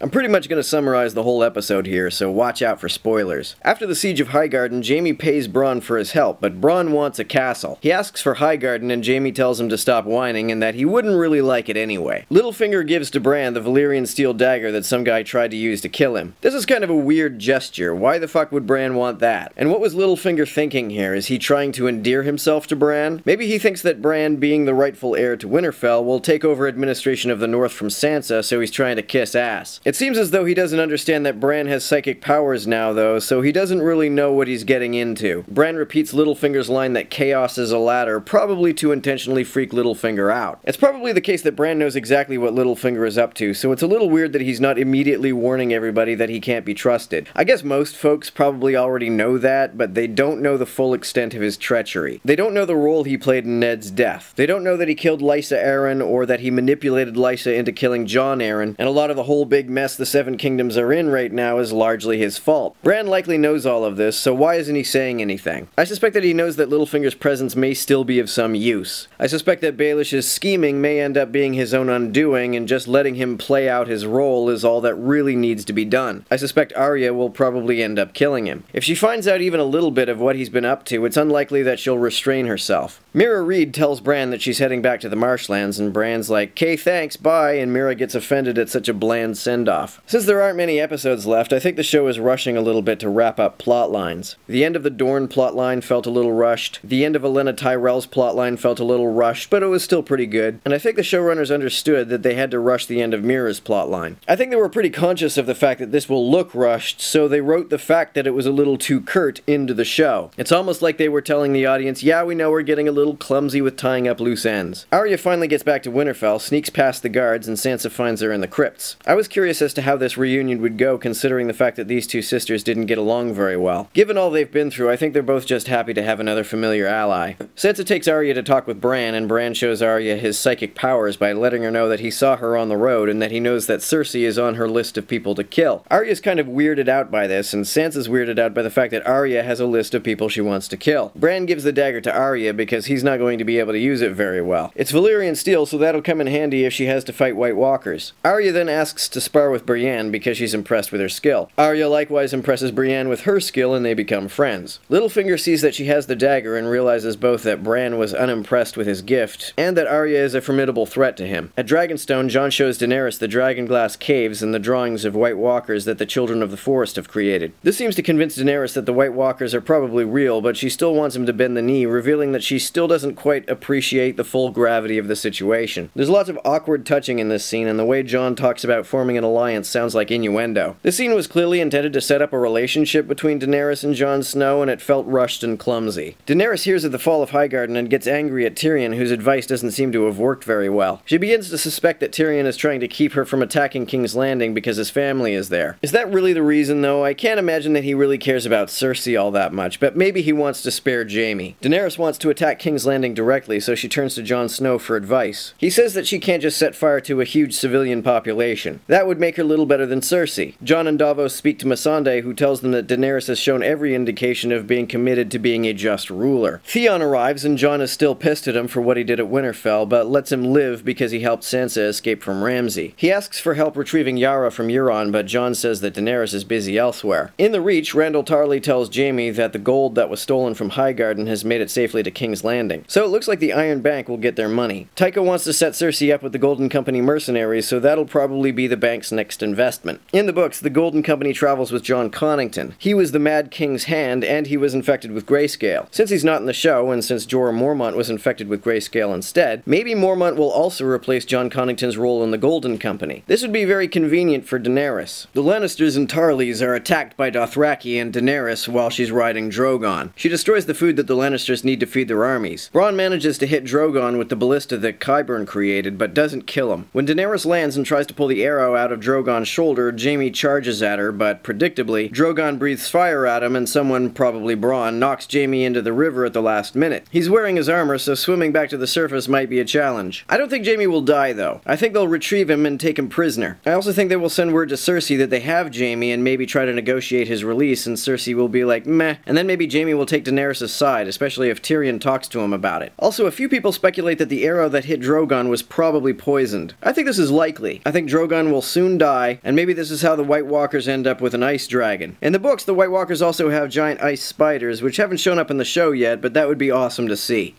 I'm pretty much going to summarize the whole episode here, so watch out for spoilers. After the siege of Highgarden, Jaime pays Bronn for his help, but Bronn wants a castle. He asks for Highgarden and Jaime tells him to stop whining and that he wouldn't really like it anyway. Littlefinger gives to Bran the Valyrian steel dagger that some guy tried to use to kill him. This is kind of a weird gesture. Why the fuck would Bran want that? And what was Littlefinger thinking here? Is he trying to endear himself to Bran? Maybe he thinks that Bran, being the rightful heir to Winterfell, will take over administration of the North from Sansa, so he's trying to kiss ass. It seems as though he doesn't understand that Bran has psychic powers now, though, so he doesn't really know what he's getting into. Bran repeats Littlefinger's line that chaos is a ladder, probably to intentionally freak Littlefinger out. It's probably the case that Bran knows exactly what Littlefinger is up to, so it's a little weird that he's not immediately warning everybody that he can't be trusted. I guess most folks probably already know that, but they don't know the full extent of his treachery. They don't know the role he played in Ned's death. They don't know that he killed Lysa Arryn, or that he manipulated Lysa into killing Jon Arryn, and a lot of the whole big mess the Seven Kingdoms are in right now is largely his fault. Bran likely knows all of this, so why isn't he saying anything? I suspect that he knows that Littlefinger's presence may still be of some use. I suspect that Baelish's scheming may end up being his own undoing, and just letting him play out his role is all that really needs to be done. I suspect Arya will probably end up killing him. If she finds out even a little bit of what he's been up to, it's unlikely that she'll restrain herself. Mira Reed tells Bran that she's heading back to the marshlands, and Bran's like, "'Kay, thanks, bye," and Mira gets offended at such a bland send-off. Since there aren't many episodes left, I think the show is rushing a little bit to wrap up plot lines. The end of the Dorne plotline felt a little rushed, the end of Olenna Tyrell's plotline felt a little rushed, but it was still pretty good, and I think the showrunners understood that they had to rush the end of Mira's plotline. I think they were pretty conscious of the fact that this will look rushed, so they wrote the fact that it was a little too curt into the show. It's almost like they were telling the audience, yeah, we know we're getting a little clumsy with tying up loose ends. Arya finally gets back to Winterfell, sneaks past the guards, and Sansa finds her in the crypts. I was curious as to how this reunion would go, considering the fact that these two sisters didn't get along very well. Given all they've been through, I think they're both just happy to have another familiar ally. Sansa takes Arya to talk with Bran, and Bran shows Arya his psychic powers by letting her know that he saw her on the road and that he knows that Cersei is on her list of people to kill. Arya's kind of weirded out by this, and Sansa's weirded out by the fact that Arya has a list of people she wants to kill. Bran gives the dagger to Arya because he's not going to be able to use it very well. It's Valyrian steel, so that'll come in handy if she has to fight White Walkers. Arya then asks to spar with Brienne because she's impressed with her skill. Arya likewise impresses Brienne with her skill and they become friends. Littlefinger sees that she has the dagger and realizes both that Bran was unimpressed with his gift and that Arya is a formidable threat to him. At Dragonstone, Jon shows Daenerys the dragonglass caves and the drawings of White Walkers that the Children of the Forest have created. This seems to convince Daenerys that the White Walkers are probably real, but she still wants him to bend the knee, revealing that she still doesn't quite appreciate the full gravity of the situation. There's lots of awkward touching in this scene, and the way Jon talks about forming an alliance sounds like innuendo. This scene was clearly intended to set up a relationship between Daenerys and Jon Snow, and it felt rushed and clumsy. Daenerys hears of the fall of Highgarden and gets angry at Tyrion, whose advice doesn't seem to have worked very well. She begins to suspect that Tyrion is trying to keep her from attacking King's Landing because his family is there. Is that really the reason, though? I can't imagine that he really cares about Cersei all that much, but maybe he wants to spare Jaime. Daenerys wants to attack King's Landing directly, so she turns to Jon Snow for advice. He says that she can't just set fire to a huge civilian population. That would make her little better than Cersei. Jon and Davos speak to Missandei, who tells them that Daenerys has shown every indication of being committed to being a just ruler. Theon arrives, and Jon is still pissed at him for what he did at Winterfell, but lets him live because he helped Sansa escape from Ramsay. He asks for help retrieving Yara from Euron, but Jon says that Daenerys is busy elsewhere. In the Reach, Randall Tarley tells Jaime that the gold that was stolen from Highgarden has made it safely to King's Landing. So it looks like the Iron Bank will get their money. Tycho wants to set Cersei up with the Golden Company mercenaries, so that'll probably be the bank's next investment. In the books, the Golden Company travels with Jon Connington. He was the Mad King's hand, and he was infected with grayscale. Since he's not in the show, and since Jorah Mormont was infected with grayscale instead, maybe Mormont will also replace Jon Connington's role in the Golden Company. This would be very convenient for Daenerys. The Lannisters and Tarleys are attacked by Dothraki and Daenerys while she's riding Drogon. She destroys the food that the Lannisters need to feed their armies. Bronn manages to hit Drogon with the ballista that Qyburn created, but doesn't kill him. When Daenerys lands and tries to pull the arrow out of Drogon's shoulder, Jaime charges at her, but predictably, Drogon breathes fire at him and someone, probably Bronn, knocks Jaime into the river at the last minute. He's wearing his armor, so swimming back to the surface might be a challenge. I don't think Jaime will die, though. I think they'll retrieve him and take him prisoner. I also think they will send word to Cersei that they have Jaime and maybe try to negotiate his release, and Cersei will be like, meh, and then maybe Jaime will take Daenerys' side, especially if Tyrion talks to him about it. Also, a few people speculate that the arrow that hit Drogon was probably poisoned. I think this is likely. I think Drogon will soon soon die, and maybe this is how the White Walkers end up with an ice dragon. In the books, the White Walkers also have giant ice spiders, which haven't shown up in the show yet, but that would be awesome to see.